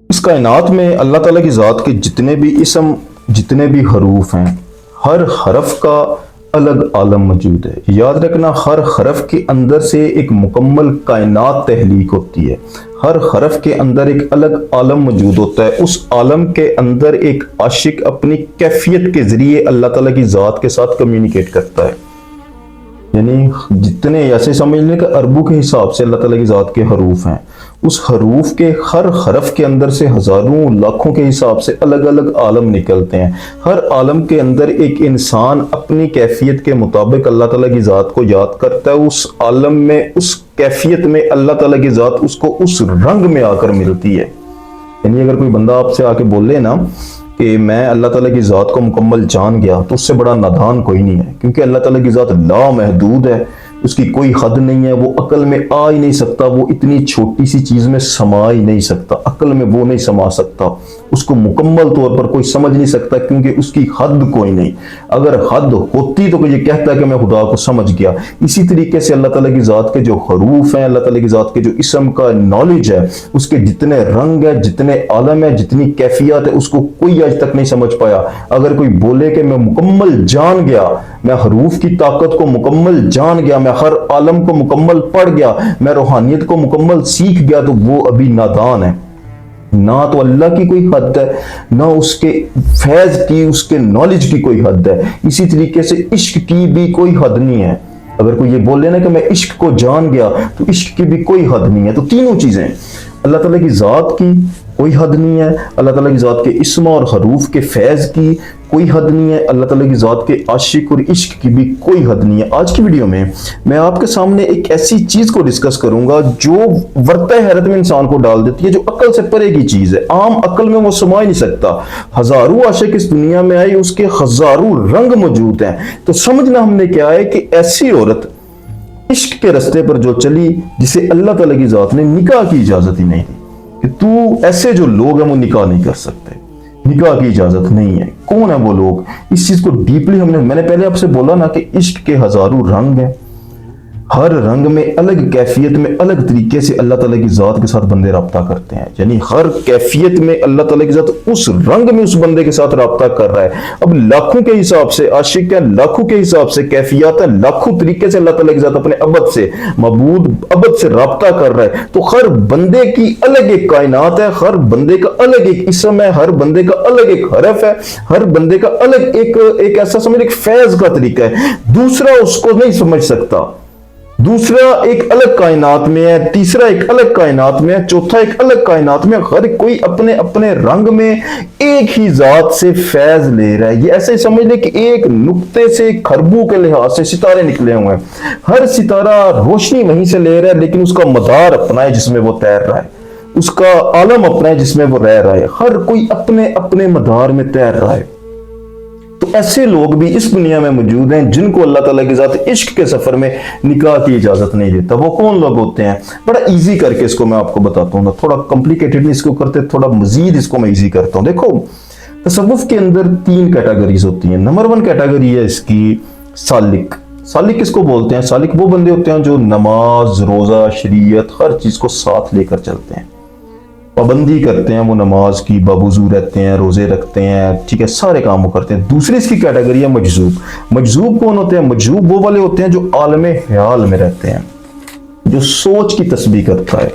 اس کائنات میں اللہ تعالیٰ کی ذات کے جتنے بھی اسم، جتنے بھی حروف ہیں، ہر حرف کا الگ عالم موجود ہے۔ یاد رکھنا، ہر حرف کے اندر سے ایک مکمل کائنات تخلیق ہوتی ہے۔ ہر حرف کے اندر ایک الگ عالم موجود ہوتا ہے۔ اس عالم کے اندر ایک عاشق اپنی کیفیت کے ذریعے اللہ تعالیٰ کی ذات کے ساتھ کمیونیکیٹ کرتا ہے۔ یعنی جتنے، ایسے سمجھ لیں کہ اربوں کے حساب سے اللہ تعالیٰ کی ذات کے حروف ہیں، اس حروف کے ہر حرف کے اندر سے ہزاروں لاکھوں کے حساب سے الگ الگ عالم نکلتے ہیں۔ ہر عالم کے اندر ایک انسان اپنی کیفیت کے مطابق اللہ تعالیٰ کی ذات کو یاد کرتا ہے۔ اس عالم میں، اس کیفیت میں اللہ تعالیٰ کی ذات اس کو اس رنگ میں آ کر ملتی ہے۔ یعنی اگر کوئی بندہ آپ سے آ کے بولے نا کہ میں اللہ تعالیٰ کی ذات کو مکمل جان گیا، تو اس سے بڑا نادان کوئی نہیں ہے، کیونکہ اللہ تعالیٰ کی ذات لامحدود ہے، اس کی کوئی حد نہیں ہے، وہ عقل میں آ ہی نہیں سکتا، وہ اتنی چھوٹی سی چیز میں سما ہی نہیں سکتا، عقل میں وہ نہیں سما سکتا، اس کو مکمل طور پر کوئی سمجھ نہیں سکتا، کیونکہ اس کی حد کوئی نہیں۔ اگر حد ہوتی تو یہ کہتا ہے کہ میں خدا کو سمجھ گیا۔ اسی طریقے سے اللہ تعالیٰ کی ذات کے جو حروف ہیں، اللہ تعالیٰ کی ذات کے جو اسم کا نالج ہے، اس کے جتنے رنگ ہے، جتنے عالم ہے، جتنی کیفیت ہے، اس کو کوئی آج تک نہیں سمجھ پایا۔ اگر کوئی بولے کہ میں مکمل جان گیا، میں حروف کی طاقت کو مکمل جان گیا، میں ہر عالم کو مکمل پڑھ گیا، میں روحانیت کو مکمل سیکھ گیا، تو وہ ابھی نادان ہے۔ نہ تو اللہ کی کوئی حد ہے، نہ اس کے فیض کی، اس کے نالج کی کوئی حد ہے۔ اسی طریقے سے عشق کی بھی کوئی حد نہیں ہے۔ اگر کوئی یہ بولے نا کہ میں عشق کو جان گیا، تو عشق کی بھی کوئی حد نہیں ہے۔ تو تینوں چیزیں، اللہ تعالیٰ کی ذات کی کوئی حد نہیں ہے، اللہ تعالیٰ کی ذات کے اسم اور حروف کے فیض کی کوئی حد نہیں ہے، اللہ تعالیٰ کی ذات کے عاشق اور عشق کی بھی کوئی حد نہیں ہے۔ آج کی ویڈیو میں میں آپ کے سامنے ایک ایسی چیز کو ڈسکس کروں گا جو ورطہ حیرت میں انسان کو ڈال دیتی ہے، جو عقل سے پرے کی چیز ہے، عام عقل میں وہ سما ہی نہیں سکتا۔ ہزاروں عاشق اس دنیا میں آئے، اس کے ہزاروں رنگ موجود ہیں۔ تو سمجھنا ہم نے کیا ہے کہ ایسی عورت عشق کے رستے پر جو چلی، جسے اللہ تعالیٰ کی ذات نے نکاح کی اجازت ہی نہیں دی، کہ تو ایسے جو لوگ ہیں وہ نکاح نہیں کر سکتے، نکاح کی اجازت نہیں ہے۔ کون ہیں وہ لوگ؟ اس چیز کو ڈیپلی میں نے پہلے آپ سے بولا نا کہ عشق کے ہزاروں رنگ ہیں، ہر رنگ میں الگ کیفیت میں الگ طریقے سے اللہ تعالیٰ کی ذات کے ساتھ بندے رابطہ کرتے ہیں۔ یعنی ہر کیفیت میں اللہ تعالیٰ کی ذات اس رنگ میں اس بندے کے ساتھ رابطہ کر رہا ہے۔ اب لاکھوں کے حساب سے عاشق ہیں، لاکھوں کے حساب سے کیفیات ہیں، لاکھوں طریقے سے اللہ تعالیٰ کی ذات اپنے ابد سے، معبود ابد سے رابطہ کر رہا ہے۔ تو ہر بندے کی الگ ایک کائنات ہے، ہر بندے کا الگ ایک اسم ہے، ہر بندے کا الگ ایک حرف ہے، ہر بندے کا الگ ایک ایسا سمجھ ایک فیض کا طریقہ ہے۔ دوسرا اس کو نہیں سمجھ سکتا، دوسرا ایک الگ کائنات میں ہے، تیسرا ایک الگ کائنات میں ہے، چوتھا ایک الگ کائنات میں، ہر کوئی اپنے اپنے رنگ میں ایک ہی ذات سے فیض لے رہا ہے۔ یہ ایسے سمجھ لیں کہ ایک نقطے سے خربوں کے لحاظ سے ستارے نکلے ہوئے ہیں، ہر ستارہ روشنی وہیں سے لے رہا ہے، لیکن اس کا مدار اپنا ہے جس میں وہ تیر رہا ہے، اس کا عالم اپنا ہے جس میں وہ رہ رہا ہے، ہر کوئی اپنے اپنے مدار میں تیر رہا ہے۔ تو ایسے لوگ بھی اس دنیا میں موجود ہیں جن کو اللہ تعالیٰ کی ذات عشق کے سفر میں نکاح کی اجازت نہیں دیتا۔ وہ کون لوگ ہوتے ہیں؟ بڑا ایزی کر کے اس کو میں آپ کو بتاتا ہوں، تھوڑا کمپلیکیٹڈ نہیں اس کو کرتے، تھوڑا مزید اس کو میں ایزی کرتا ہوں۔ دیکھو، تصوف کے اندر 3 کیٹیگریز ہوتی ہیں۔ نمبر 1 کیٹیگری ہے اس کی سالک۔ سالک کس کو بولتے ہیں؟ سالک وہ بندے ہوتے ہیں جو نماز، روزہ، شریعت، ہر چیز کو ساتھ لے کر چلتے ہیں، پابندی کرتے ہیں، وہ نماز کی باوضو رہتے ہیں، روزے رکھتے ہیں، ٹھیک ہے، سارے کام وہ کرتے ہیں۔ دوسری اس کی کیٹیگری ہے مجذوب۔ مجذوب کون ہوتے ہیں؟ مجذوب وہ والے ہوتے ہیں جو عالم خیال میں رہتے ہیں، جو سوچ کی تسبیح کرتا ہے،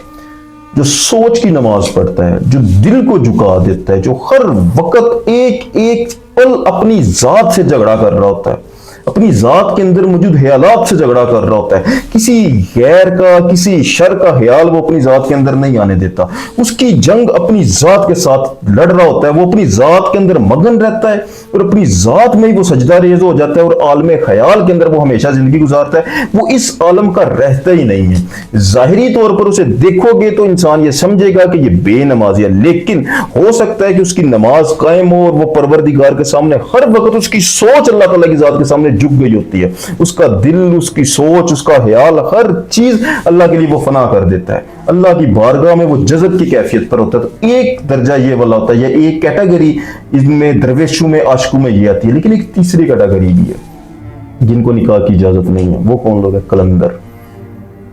جو سوچ کی نماز پڑھتا ہے، جو دل کو جھکا دیتا ہے، جو ہر وقت ایک ایک پل اپنی ذات سے جھگڑا کر رہا ہوتا ہے، اپنی ذات کے اندر موجود خیالات سے جھگڑا کر رہا ہوتا ہے۔ کسی غیر کا، کسی شر کا خیال وہ اپنی ذات کے اندر نہیں آنے دیتا، اس کی جنگ اپنی ذات کے ساتھ لڑ رہا ہوتا ہے، وہ اپنی ذات کے اندر مگن رہتا ہے اور اپنی ذات میں ہی وہ سجدہ ریز ہو جاتا ہے، اور عالم خیال کے اندر وہ ہمیشہ زندگی گزارتا ہے، وہ اس عالم کا رہتا ہی نہیں ہے۔ ظاہری طور پر اسے دیکھو گے تو انسان یہ سمجھے گا کہ یہ بے نمازی ہے، لیکن ہو سکتا ہے کہ اس کی نماز قائم ہو اور وہ پروردگار کے سامنے ہر وقت اس کی سوچ اللہ تعالیٰ کی ذات کے سامنے جھک گئی ہوتی ہے، اس کا دل، اس کی سوچ، اس کا خیال، ہر چیز اللہ کے لیے وہ فنا کر دیتا ہے، اللہ کی بارگاہ میں وہ جذب کی کیفیت پر ہوتا ہے۔ تو ایک درجہ یہ والا ہوتا ہے، یہ ایک کیٹیگری ان میں درویشوں میں، عاشقوں میں یہ آتی ہے۔ لیکن ایک تیسری کیٹیگری بھی ہے جن کو نکاح کی اجازت نہیں ہے۔ وہ کون لوگ ہیں؟ قلندر۔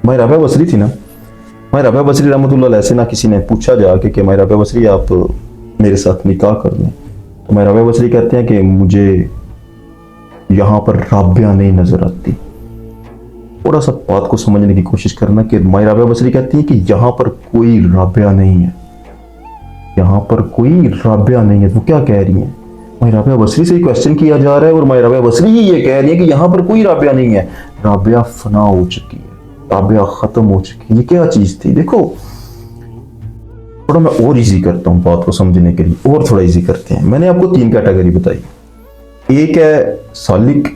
بھائی رابعہ بصری تھی نا، मैं राबिया बसरी रहमतुल्लाह अलैह से ना किसी ने पूछा जाके कि मैं राबिया बसरी आप मेरे साथ निकाह कर लें, तो मैं राबिया बसरी कहते हैं कि मुझे यहाँ पर राबिया नहीं नजर आती। थोड़ा सा बात को समझने की कोशिश करना कि मैं राबिया बसरी कहती है कि यहाँ पर कोई राबिया नहीं है, यहाँ पर कोई राबिया नहीं है। तो क्या कह रही है? मैं राबिया बसरी से क्वेश्चन किया जा रहा है और मैं राबिया बसरी ही ये कह रही है कि यहाँ पर कोई राबिया नहीं है, राबिया फना हो चुकी है, राबिया खत्म हो चुकी है। ये क्या चीज थी? देखो थोड़ा मैं और इजी करता हूँ बात को समझने के लिए, और थोड़ा इजी करते हैं। मैंने आपको 3 कैटेगरी बताई, एक है सालिक,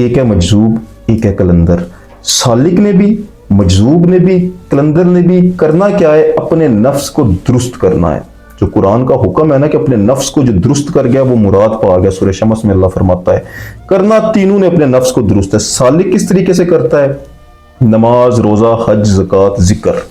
एक है मजजूब, एक है कलंदर। सालिक ने भी, मजजूब ने भी, कलंदर ने भी करना क्या है? अपने नफ्स को दुरुस्त करना है। जो कुरान का हुक्म है ना कि अपने नफ्स को जो दुरुस्त कर गया वो मुराद पा गया। सूरह शम्स में अल्लाह फरमाता है करना तीनों ने अपने नफ्स को दुरुस्त है। सालिक किस तरीके से करता है? नमाज, रोजा, हज, ज़कात, जिक्र,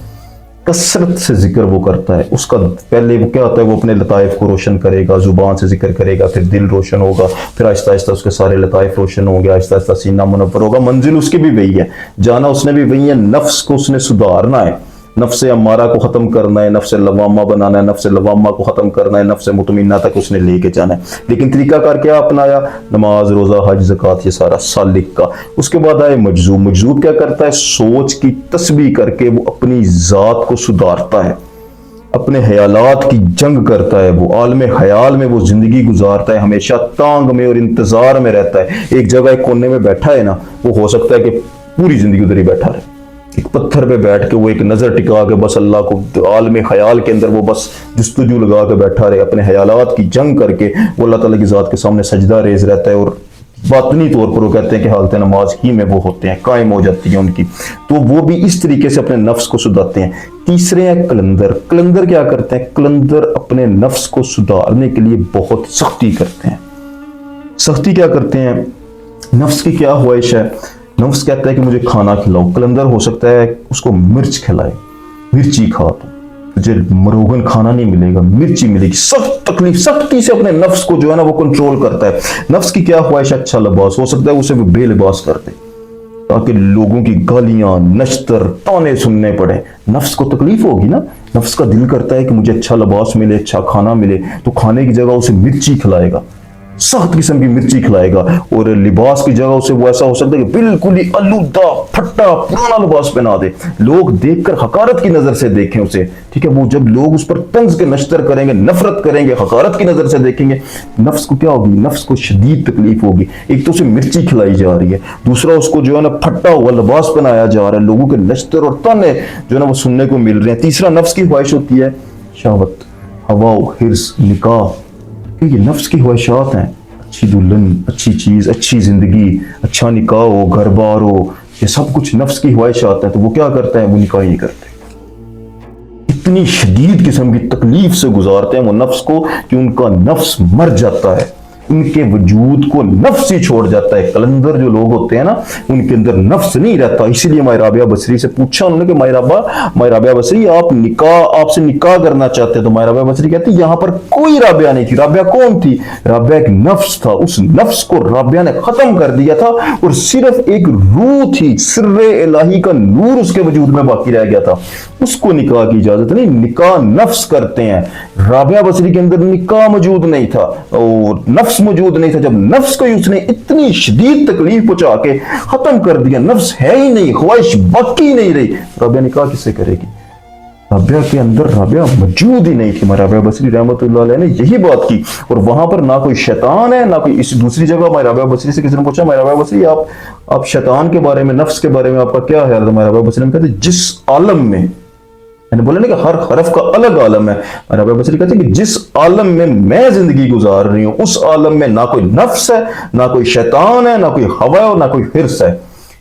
कसरत से जिक्र वो करता है। उसका पहले वो क्या होता है? वो अपने लताइफ को रोशन करेगा, जुबान से जिक्र करेगा, फिर दिल रोशन होगा, फिर आहिस्ता आहिस्ता उसके सारे लताइफ रोशन होंगे, आहिस्ता आहिस्ता सीना मुनव्वर होगा। मंजिल उसकी भी वही है, जाना उसने भी वही है। नफ्स को उसने सुधारना है, नफ्स अम्मारा को खत्म करना है, नफ्स लवामा बनाना है, नफ्स लवामा को खत्म करना है, नफ्स मुतमिन्ना तक उसने लेके जाना है। लेकिन तरीकाकार क्या अपनाया? नमाज, रोजा, हज, ज़कात, ये सारा सालिक का। उसके बाद आए मजजूब। मजजूब क्या करता है? सोच की तस्बीह करके वो अपनी जात को सुधारता है, अपने ख्यालात की जंग करता है। वो आलम ख्याल में वो जिंदगी गुजारता है, हमेशा तांग में और इंतजार में रहता है। एक जगह एक कोने में बैठा है ना, वो हो सकता है कि पूरी जिंदगी उधर ही बैठा रहे। एक पत्थर पे बैठ के वो एक नजर टिका के बस अल्लाह को आलम ख्याल के अंदर वो बस जुस्तजू लगा के बैठा रहे, अपने ख्यालात की जंग करके वो अल्लाह ताला की जात के सामने सजदा रेज रहता है। और बातनी तौर पर वो कहते हैं कि हालत नमाज ही में वो होते हैं, कायम हो जाती है उनकी। तो वो भी इस तरीके से अपने नफ्स को सुधारते हैं। तीसरे हैं कलंदर। कलंदर क्या करते हैं? कलंदर अपने नफ्स को सुधारने के लिए बहुत सख्ती करते हैं। सख्ती क्या करते हैं? नफ्स की क्या ख्वाहिश है? नफ्स कहता है कि मुझे खाना खिलाओ। कलंदर हो सकता है उसको मिर्च खिलाए, मिर्ची खा, तो तुझे मरोगन खाना नहीं मिलेगा, मिर्ची मिलेगी। सख्त तकलीफ, सख्ती से अपने नफ्स को जो है ना वो कंट्रोल करता है। नफ्स की क्या ख्वाहिश? अच्छा लिबास। हो सकता है उसे वो बेलिबास कर दे ताकि लोगों की गालियां, नश्तर, ताने सुनने पड़े। नफ्स को तकलीफ होगी ना, नफ्स का दिल करता है कि मुझे अच्छा लिबास मिले, अच्छा खाना मिले, तो खाने की जगह उसे मिर्ची खिलाएगा, सख्त किस्म की मिर्ची खिलाएगा। और लिबास की जगह उसे वो ऐसा हो सकता है कि बिल्कुल ही आलूदा, फट्टा, पुराना लिबास पहना दे, लोग देखकर हकारत की नजर से देखें उसे। ठीक है, वो जब लोग उस पर तंज के नश्तर करेंगे, नफरत करेंगे, हकारत की नजर से देखेंगे, नफ्स को क्या होगी? नफ्स को शदीद तकलीफ होगी। एक तो उसे मिर्ची खिलाई जा रही है, दूसरा उसको जो है ना फट्टा हुआ लिबास पहनाया जा रहा है, लोगों के नश्तर और ताने जो है ना वो सुनने को मिल रहे हैं। तीसरा नफ्स की ख्वाहिश होती है शहवत, हवा, हिर्स, निकाह। ये नफ्स की ख्वाहिशात हैं। अच्छी दुल्हन, अच्छी चीज, अच्छी जिंदगी, अच्छा निकाह हो, घर बार हो, ये सब कुछ नफ्स की ख्वाहिशात हैं। तो वो क्या करता है? वो निकाह नहीं करते। इतनी शदीद किस्म की तकलीफ से गुजारते हैं वो नफ्स को कि उनका नफ्स मर जाता है, उनके वजूद को नफ्स ही छोड़ जाता है। कलंदर जो लोग होते हैं ना, उनके अंदर नफ्स नहीं रहता। इसीलिए मैं राबिया बसरी से पूछा उन्होंने कि मैं राबिया बसरी आपसे निकाह करना चाहते हैं। तो मैं राबिया बसरी कहती यहाँ पर कोई राबिया नहीं थी। राबिया कौन थी? राबिया एक नफ्स था, उस नफ्स को राबिया ने खत्म कर दिया था और सिर्फ एक रूह थी, सिर्रे इलाही का नूर उसके वजूद में बाकी रह गया था। उसको निकाह की इजाजत नहीं, निकाह नफ्स करते हैं। राबिया बसरी के अंदर निकाह मौजूद नहीं था और नफ्स मौजूद नहीं था। जब नफ्स को उसने इतनी शदीद तकलीफ पहुंचा के खत्म कर दिया, नफ्स है ही नहीं, ख्वाहिश बाकी नहीं रही, राबिया निकाह किससे करेगी? राबिया के अंदर राबिया मौजूद ही नहीं थी। राबिया बसरी रहमतुल्लाह अलैह ने यही बात की। और वहां पर ना कोई शैतान है, ना कोई इस दूसरी जगह। मैं राबिया बसरी से किसी ने पूछा, मैं राबिया बसरी आप शैतान के बारे में, नफ्स के बारे में आपका क्या ख्याल है? मैं राबिया बसरी ने कहते जिस आलम में, मैंने बोला ना कि हर हरफ का अलग आलम है। राबिया बसरी कहते हैं कि जिस आलम में मैं जिंदगी गुजार रही हूं, उस आलम में ना कोई नफ्स है, ना कोई शैतान है, ना कोई हवा है और ना कोई हिर्स है।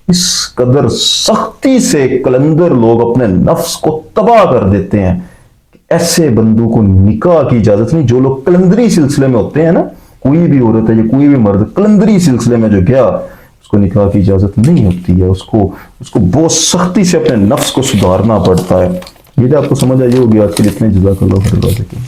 इस कदर सख्ती से कलंदर लोग अपने नफ्स को तबाह कर देते हैं। ऐसे बंदों को निकाह की इजाजत नहीं। जो लोग कलंदरी सिलसिले में होते हैं ना, कोई भी औरत है या कोई भी मर्द कलंदरी सिलसिले में जो गया, उसको निकाह की इजाजत नहीं होती है। उसको बहुत सख्ती से अपने नफ्स को सुधारना पड़ता है। ये आपको समझ आई होगी। आज के लिए इतने, जज़ाकल्लाह खैर।